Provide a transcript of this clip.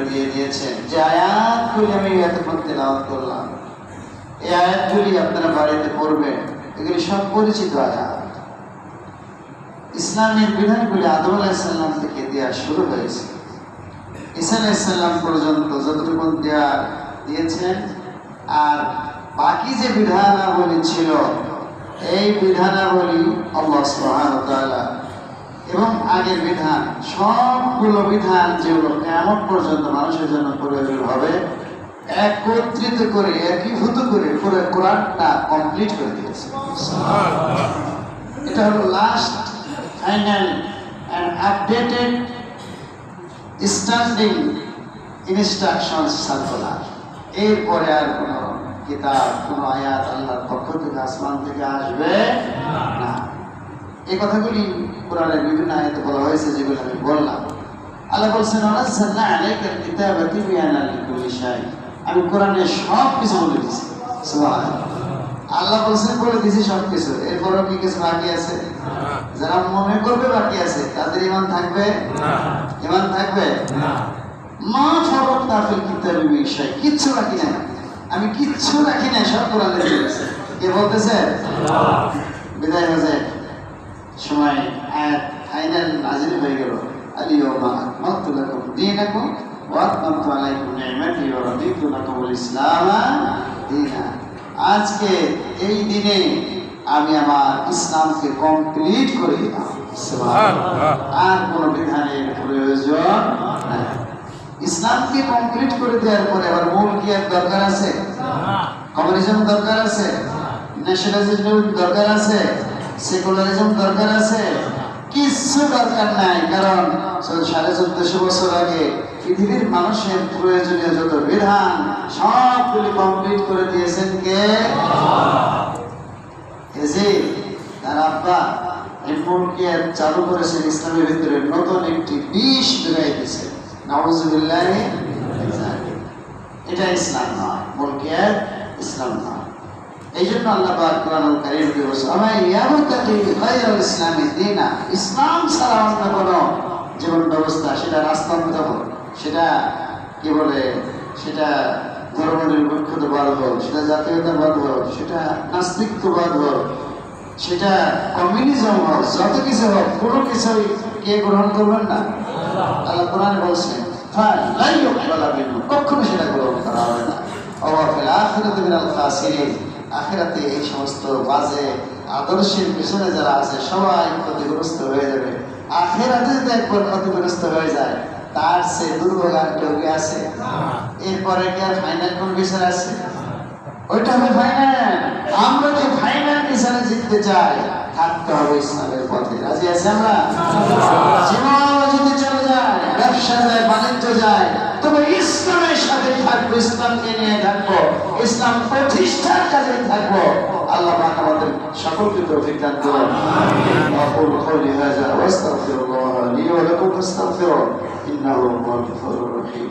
দিয়ে দিয়েছেন। যে আয়াতগুলি আমি এতক্ষণ তেলাওয়াত করলাম, এই আয়াতগুলি আপনারা বাড়িতে পড়বেন। এগুলি সব পরিচিত আয়াত। ইসলামের বিধানগুলি আদম আলাইহিস সালাম থেকে দেওয়া শুরু হয়েছে, ঈসা আলাইহিস সালাম পর্যন্ত যতটুকু দিয়েছেন। আর বাকি যে বিধানাবলী ছিল, এই বিধানাবলী আল্লাহ সুবহানাহু ওয়া তাআলা এবং আগের বিধান, সবগুলো বিধান যেগুলো কিয়ামত পর্যন্ত মানুষের জন্য প্রয়োজন হবে, একত্রিত করে একীভূত করে পুরো কোরআনটা কমপ্লিট করে দিয়েছে। এটা হলো last final and updated standing instruction circular. এরপরে আর কোনো কিতাব, কোনো আয়াত আল্লাহর পক্ষ থেকে আসমান থেকে আসবে না। এই কথাগুলি কোরআনের বিভিন্ন আয়াতে বলা হয়েছে, যেগুলো আমি বললাম। আল্লাহ বলছেন, ওয়ানাজ্জালনা আলাইকাল কিতাবা তিবয়ানান লিকুল্লি শাই। আমি কোরআনে সব কিছু বলে দিয়েছি। সুবহানাল্লাহ। আল্লাহ বলছেন বলে দিয়েছি সব কিছু। এরপরও কি কিছু বাকি আছে? যারা মনে করবে বাকি আছে, তাদের ঈমান থাকবে না। ঈমান থাকবে না। মা ফারাতনা ফিল কিতাবি মিন শাই। কিচ্ছু বাকি নাই। আমি কিচ্ছু রাখি নাই, সব কোরআনে দিয়েছি। কে বলতেছে? আল্লাহ। বিদায় হয়ে যায় সময় আয়াত ফাইনাল নাজিল হয়ে গেল। আলিয়াউমা আকমালতু লাকুম দীনাকুম ওয়া আতমামতু আলাইকুম নি'মাতি ওয়া রাদিতু লাকুমুল ইসলামা দীনা। আজকে এই দিনে আমি আমার ইসলামকে কমপ্লিট করে দিলাম। সুবহানাল্লাহ। আর কোনো বিধানের প্রয়োজন নাই। ইসলামকে কমপ্লিট করে দেওয়ার পরে আবার মূল কি আর দরকার আছে? কমিউনিজম দরকার আছে? ন্যাশনালিজম দরকার আছে? সেকুলারিজম দরকার আছে? কিছু দরকার নাই। কারণ 1450 বছর আগে পৃথিবীর মানুষের প্রয়োজনীয় যত বিধান সবগুলি কমপ্লিট করে দিয়েছেন কে? তার আব্বা এমনকি চালু করেছেন ইসলামের ভিতরে নতুন একটি বিষ বেরাই দিয়েছে। নাউযুবিল্লাহ। এটা ইসলাম নয়, মুলকিয়াত ইসলাম নয়। এই জন্য আল্লাহ পাক কোরআনুল কারীমে বলেছেন, আমা ইয়াবতাগি গায়রাল ইসলামি দীনা। ইসলাম ছাড়া অন্য কোনো জীবন ব্যবস্থা, সেটা রাজতন্ত্র হোক, সেটা কি বলে, সেটা ধর্মনিরপেক্ষতাবাদ হোক, সেটা জাতীয়তাবাদ হোক, সেটা নাস্তিকবাদ হোক, সেটা কমিউনিজম হোক, যত কিছু হোক, কোনো কিছুই কে গ্রহণ করবেন না? আল্লাহ কোরআনে বলছেন, লা ইউকবালু মিনহু। কখনো সেটা গ্রহণ করা হবে না। ওয়া ফিল আখিরাতি মিনাল খাসিরিন। আখিরাতে এই সমস্ত বাজে আদর্শের পিছনে যারা আছে সবাই ক্ষতিগ্রস্ত হয়ে যাবে। আখিরাতে যদি একবার ক্ষতিগ্রস্ত হয়ে যায়, তার সে দুর্ভোগ আর কেউ কি আছে? এরপরে কি আর ফাইনাল কোন বিচার আছে? ওইটা হবে ফাইনাল। আমরা যে ফাইনাল বিচারে জিততে চাই, থাকতে হবে ইসলামের পথে। রাজি আছি আমরা? জীবন যদি চলে যায়, ব্যবসা যায়, বাণিজ্য যায়, তবে ইসলামের সাথে থাকবো, ইসলামকে নিয়ে থাকবো, ইসলাম প্রতিষ্ঠার কাজে থাকবো। আল্লাহ পাক আমাদের সকলকে তৌফিক দান করুন। আকুলু কওলি হাযা ওয়া আস্তাগফিরুল্লাহ লি ওয়া লাকুম ফাস্তাগফিরুহু ইন্নাহু হুয়াল গফুরুর রহিম।